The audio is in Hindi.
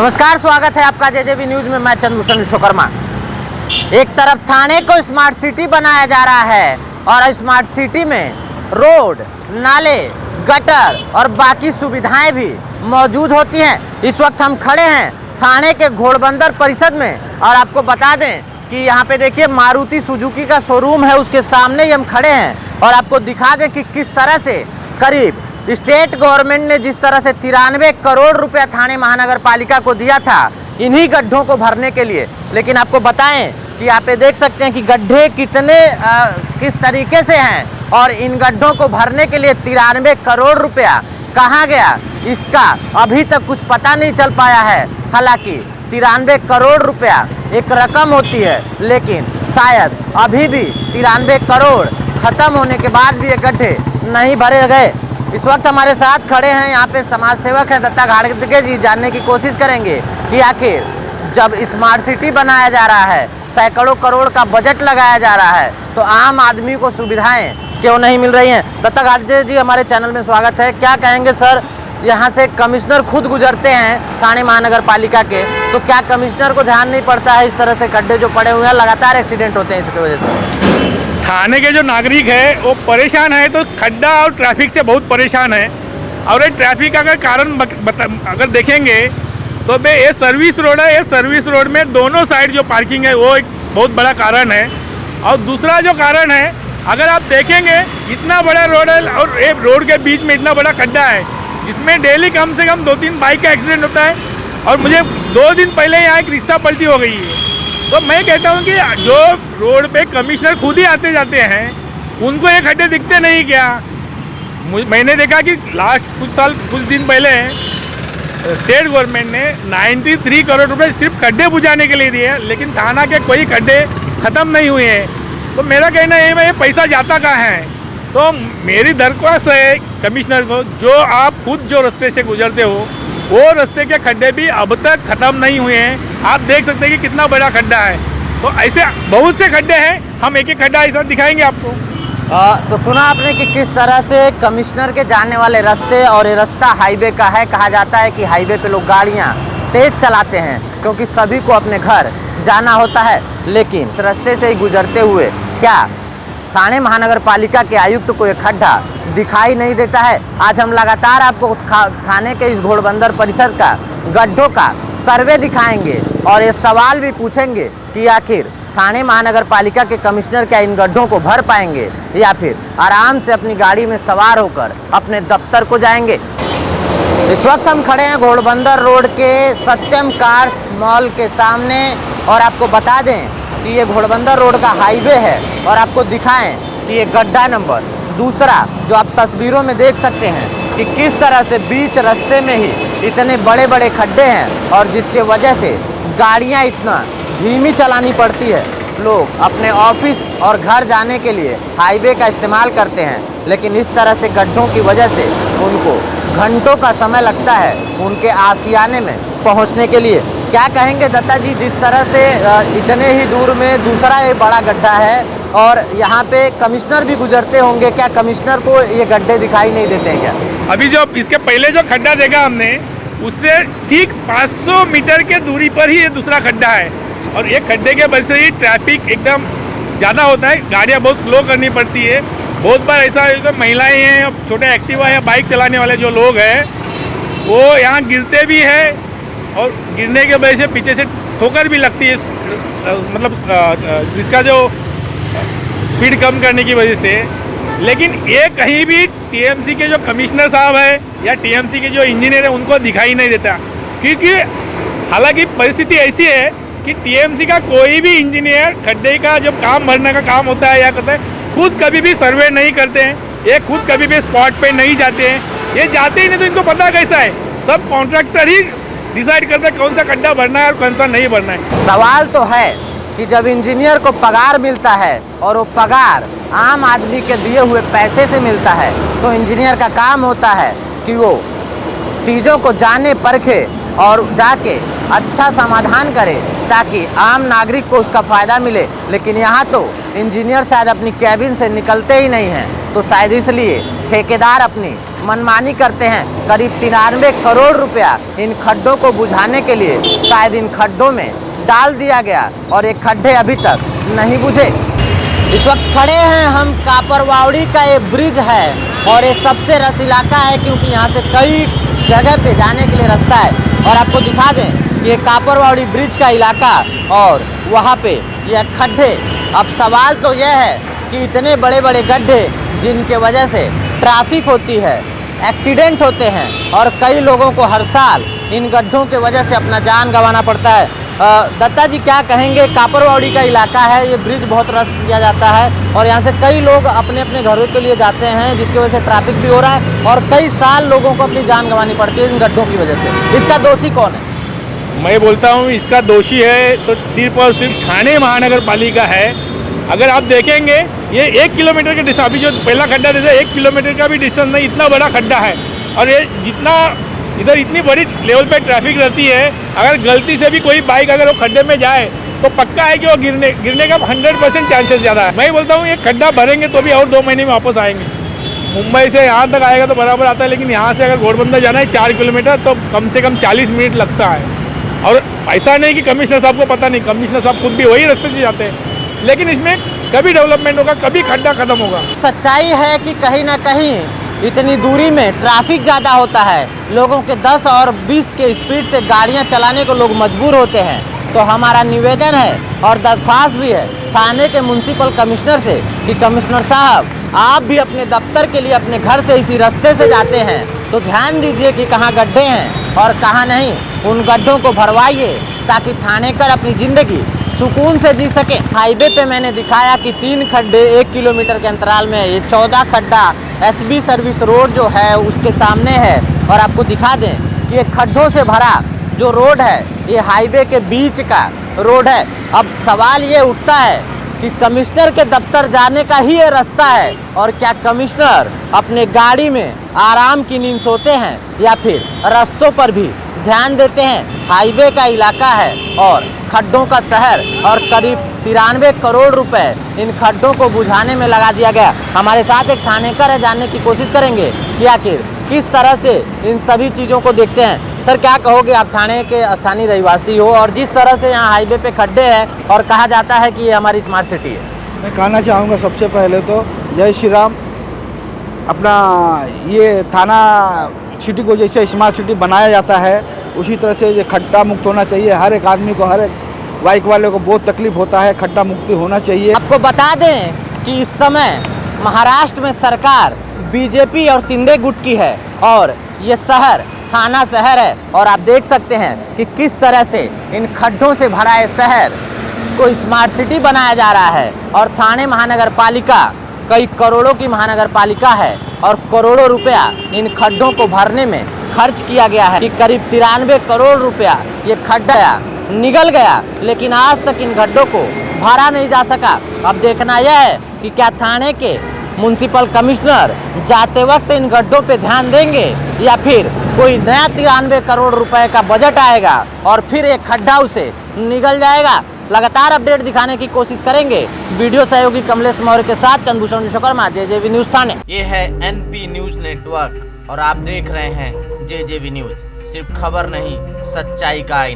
नमस्कार, स्वागत है आपका जेजेबी न्यूज में। मैं चंद्रभूषण विश्वकर्मा। एक तरफ थाने को स्मार्ट सिटी बनाया जा रहा है और स्मार्ट सिटी में रोड, नाले, गटर और बाकी सुविधाएं भी मौजूद होती हैं। इस वक्त हम खड़े हैं थाने के घोड़बंदर परिसर में और आपको बता दें कि यहाँ पे देखिए मारुति सुजुकी का शोरूम है, उसके सामने ही हम खड़े हैं और आपको दिखा दें कि किस तरह से करीब स्टेट गवर्नमेंट ने जिस तरह से 93 करोड़ रुपया थाने महानगर पालिका को दिया था इन्हीं गड्ढों को भरने के लिए। लेकिन आपको बताएं कि आप ये देख सकते हैं कि गड्ढे किस तरीके से हैं और इन गड्ढों को भरने के लिए 93 करोड़ रुपया कहाँ गया, इसका अभी तक कुछ पता नहीं चल पाया है। हालांकि 93 करोड़ रुपया एक रकम होती है, लेकिन शायद अभी भी 93 करोड़ खत्म होने के बाद भी ये गड्ढे नहीं भरे गए। इस वक्त हमारे साथ खड़े हैं यहाँ पे समाज सेवक हैं दत्ता घाड़गे जी। जानने की कोशिश करेंगे कि आखिर जब स्मार्ट सिटी बनाया जा रहा है, सैकड़ों करोड़ का बजट लगाया जा रहा है, तो आम आदमी को सुविधाएं क्यों नहीं मिल रही हैं। दत्ता घाड़गे जी, हमारे चैनल में स्वागत है। क्या कहेंगे सर, यहाँ से कमिश्नर खुद गुजरते हैं थाने महानगर पालिका के, तो क्या कमिश्नर को ध्यान नहीं पड़ता है इस तरह से गड्ढे जो पड़े हुए हैं, लगातार एक्सीडेंट होते हैं इसकी वजह से? थाने के जो नागरिक है वो परेशान है, तो खड्डा और ट्रैफिक से बहुत परेशान है। और ये ट्रैफिक का कारण अगर देखेंगे तो ये सर्विस रोड है, ये सर्विस रोड में दोनों साइड जो पार्किंग है वो एक बहुत बड़ा कारण है। और दूसरा जो कारण है, अगर आप देखेंगे इतना बड़ा रोड है और ये रोड के बीच में इतना बड़ा खड्डा है जिसमें डेली कम से कम 2-3 बाइक का एक्सीडेंट होता है। और मुझे 2 दिन पहले यहाँ एक रिक्शा पलटी हो गई है। तो मैं कहता हूँ कि जो रोड पे कमिश्नर खुद ही आते जाते हैं उनको ये खड्डे दिखते नहीं क्या? मैंने देखा कि कुछ दिन पहले स्टेट गवर्नमेंट ने 93 करोड़ रुपए सिर्फ खड्डे बुझाने के लिए दिए, लेकिन थाना के कोई खड्डे ख़त्म नहीं हुए हैं। तो मेरा कहना है ये पैसा जाता कहाँ है? तो मेरी दरख्वास्त है कमिश्नर को, जो आप खुद जो रास्ते से गुजरते हो वो रास्ते के खड्डे भी अब तक ख़त्म नहीं हुए हैं। आप देख सकते हैं कि कितना बड़ा खड्डा है। तो ऐसे बहुत से खड्डे हैं, हम एक एक खड्डा ऐसा दिखाएंगे आपको। तो सुना आपने कि किस तरह से कमिश्नर के जाने वाले रास्ते, और ये रास्ता हाईवे का है। कहा जाता है कि हाईवे पे लोग गाड़ियाँ तेज चलाते हैं क्योंकि सभी को अपने घर जाना होता है, लेकिन इस रास्ते से ही गुजरते हुए क्या थाने महानगर पालिका के आयुक्त को एक खड्डा दिखाई नहीं देता है? आज हम लगातार आपको थाने के इस घोड़बंदर परिसर का गड्ढों का सर्वे दिखाएंगे और ये सवाल भी पूछेंगे कि आखिर थाने महानगर पालिका के कमिश्नर क्या इन गड्ढों को भर पाएंगे या फिर आराम से अपनी गाड़ी में सवार होकर अपने दफ्तर को जाएंगे। इस वक्त हम खड़े हैं घोड़बंदर रोड के सत्यम कार्स मॉल के सामने और आपको बता दें कि ये घोड़बंदर रोड का हाईवे है और आपको दिखाएं कि ये गड्ढा नंबर 2 जो आप तस्वीरों में देख सकते हैं कि किस तरह से बीच रास्ते में ही इतने बड़े बड़े खड्डे हैं और जिसके वजह से गाड़ियां इतना धीमी चलानी पड़ती है। लोग अपने ऑफिस और घर जाने के लिए हाईवे का इस्तेमाल करते हैं, लेकिन इस तरह से गड्ढों की वजह से उनको घंटों का समय लगता है उनके आशियाने में पहुंचने के लिए। क्या कहेंगे दत्ता जी, जिस तरह से इतने ही दूर में दूसरा एक बड़ा गड्ढा है और यहाँ पे कमिश्नर भी गुजरते होंगे, क्या कमिश्नर को ये गड्ढे दिखाई नहीं देते हैं क्या? अभी जो इसके पहले जो खड्डा देखा हमने उससे ठीक 500 मीटर के दूरी पर ही ये दूसरा खड्डा है। और ये खड्डे के वजह से ही ट्रैफिक एकदम ज़्यादा होता है, गाड़ियाँ बहुत स्लो करनी पड़ती है। बहुत बार ऐसा है कि महिलाएँ हैं, छोटे एक्टिवा या बाइक चलाने वाले जो लोग हैं वो यहाँ गिरते भी हैं और गिरने के वजह से पीछे से ठोकर भी लगती है, मतलब जिसका जो स्पीड कम करने की वजह से। लेकिन ये कहीं भी टीएमसी के जो कमिश्नर साहब है या टीएमसी के जो इंजीनियर है उनको दिखाई नहीं देता, क्योंकि हालांकि परिस्थिति ऐसी है कि टीएमसी का कोई भी इंजीनियर खड्डे का जब काम भरने का काम होता है या करता है खुद कभी भी सर्वे नहीं करते हैं, ये खुद कभी भी स्पॉट पे नहीं जाते हैं। ये जाते ही नहीं तो इनको पता कैसा है? सब कॉन्ट्रैक्टर ही डिसाइड करते हैं कौन सा खड्डा भरना है और कौन सा नहीं भरना है। सवाल तो है कि जब इंजीनियर को पगार मिलता है और वो पगार आम आदमी के दिए हुए पैसे से मिलता है, तो इंजीनियर का काम होता है कि वो चीज़ों को जाने परखे और जाके अच्छा समाधान करे ताकि आम नागरिक को उसका फ़ायदा मिले। लेकिन यहाँ तो इंजीनियर शायद अपनी कैबिन से निकलते ही नहीं हैं, तो शायद इसलिए ठेकेदार अपनी मनमानी करते हैं। करीब 93 करोड़ रुपया इन खड्डों को बुझाने के लिए शायद इन खड्डों में डाल दिया गया और ये खड्डे अभी तक नहीं बुझे। इस वक्त खड़े हैं हम कापरवावड़ी का ये ब्रिज है और ये सबसे रस इलाका है क्योंकि यहाँ से कई जगह पे जाने के लिए रास्ता है। और आपको दिखा दें कि ये कापरवावड़ी ब्रिज का इलाका और वहाँ पे ये खड्डे। अब सवाल तो यह है कि इतने बड़े बड़े गड्ढे जिनके वजह से ट्रैफिक होती है, एक्सीडेंट होते हैं और कई लोगों को हर साल इन गड्ढों के वजह से अपना जान गंवाना पड़ता है। दत्ता जी क्या कहेंगे? कापरवावड़ी का इलाका है, ये ब्रिज बहुत रश किया जाता है और यहाँ से कई लोग अपने अपने घरों के लिए जाते हैं जिसकी वजह से ट्रैफिक भी हो रहा है और कई साल लोगों को अपनी जान गंवानी पड़ती है इन गड्ढों की वजह से। इसका दोषी कौन है? मैं बोलता हूँ इसका दोषी है तो सिर्फ और सिर्फ ठाणे महानगर पालिका है। अगर आप देखेंगे ये 1 किलोमीटर के डिस्टेंस, अभी जो पहला खड्डा जैसे 1 किलोमीटर का भी डिस्टेंस नहीं, इतना बड़ा खड्डा है और ये जितना इधर इतनी बड़ी लेवल पे ट्रैफिक रहती है, अगर गलती से भी कोई बाइक अगर वो खड्डे में जाए तो पक्का है कि वो गिरने का 100% चांसेस ज़्यादा है। मैं बोलता हूँ ये खड्डा भरेंगे तो भी और 2 महीने में वापस आएंगे। मुंबई से यहाँ तक आएगा तो बराबर आता है, लेकिन यहाँ से अगर घोड़बंदर जाना है 4 किलोमीटर तो कम से कम 40 मिनट लगता है। और ऐसा नहीं कि कमिश्नर साहब को पता नहीं, कमिश्नर साहब खुद भी वही रास्ते से जाते हैं, लेकिन इसमें कभी डेवलपमेंट होगा, कभी खड्डा खत्म होगा। सच्चाई है कि कहीं ना कहीं इतनी दूरी में ट्रैफिक ज़्यादा होता है, लोगों के 10 और 20 के स्पीड से गाड़ियां चलाने को लोग मजबूर होते हैं। तो हमारा निवेदन है और दरख्वास्त भी है थाने के म्युनिसिपल कमिश्नर से कि कमिश्नर साहब आप भी अपने दफ्तर के लिए अपने घर से इसी रास्ते से जाते हैं तो ध्यान दीजिए कि कहाँ गड्ढे हैं और कहाँ नहीं। उन गड्ढों को भरवाइए ताकि थानेकर अपनी ज़िंदगी सुकून से जी सके। हाईवे पे मैंने दिखाया कि 3 खड्डे 1 किलोमीटर के अंतराल में है। ये 14 खड्डा एसबी सर्विस रोड जो है उसके सामने है और आपको दिखा दें कि ये खड्डों से भरा जो रोड है ये हाईवे के बीच का रोड है। अब सवाल ये उठता है कि कमिश्नर के दफ्तर जाने का ही ये रास्ता है और क्या कमिश्नर अपने गाड़ी में आराम की नींद सोते हैं या फिर रास्तों पर भी ध्यान देते हैं? हाईवे का इलाका है और खड्डों का शहर और करीब 93 करोड़ रुपए इन खड्डों को बुझाने में लगा दिया गया। हमारे साथ एक थानेकर है, जानने की कोशिश करेंगे कि आखिर किस तरह से इन सभी चीज़ों को देखते हैं। सर क्या कहोगे, आप थाने के स्थानीय रहवासी हो और जिस तरह से यहाँ हाईवे पे खड्डे हैं और कहा जाता है कि ये हमारी स्मार्ट सिटी है? मैं कहना चाहूँगा सबसे पहले तो जय श्री राम। अपना ये थाना सिटी को जैसे स्मार्ट सिटी बनाया जाता है उसी तरह से ये खड्डा मुक्त होना चाहिए। हर एक आदमी को, हर एक बाइक वाले को बहुत तकलीफ होता है, खड्डा मुक्ति होना चाहिए। आपको बता दें कि इस समय महाराष्ट्र में सरकार बीजेपी और शिंदे गुट की है और ये शहर थाना शहर है और आप देख सकते हैं कि किस तरह से इन खड्डों से भरा है शहर को स्मार्ट सिटी बनाया जा रहा है। और थाने महानगर पालिका कई करोड़ों की महानगर पालिका है और करोड़ों रुपया इन खड्डों को भरने में खर्च किया गया है कि करीब 93 करोड़ रुपया ये खड्डा निगल गया, लेकिन आज तक इन गड्ढों को भरा नहीं जा सका। अब देखना यह है कि क्या थाने के म्युनिसिपल कमिश्नर जाते वक्त इन गड्ढों पे ध्यान देंगे या फिर कोई नया 93 करोड़ रुपए का बजट आएगा और फिर एक खड्डा उसे निगल जाएगा। लगातार अपडेट दिखाने की कोशिश करेंगे। वीडियो सहयोगी कमलेश मौर्य के साथ चंद्रभूषण विश्वकर्मा, JJV न्यूज थाने। ये है NP न्यूज नेटवर्क और आप देख रहे हैं JJV न्यूज। सिर्फ खबर नहीं, सच्चाई का आईना।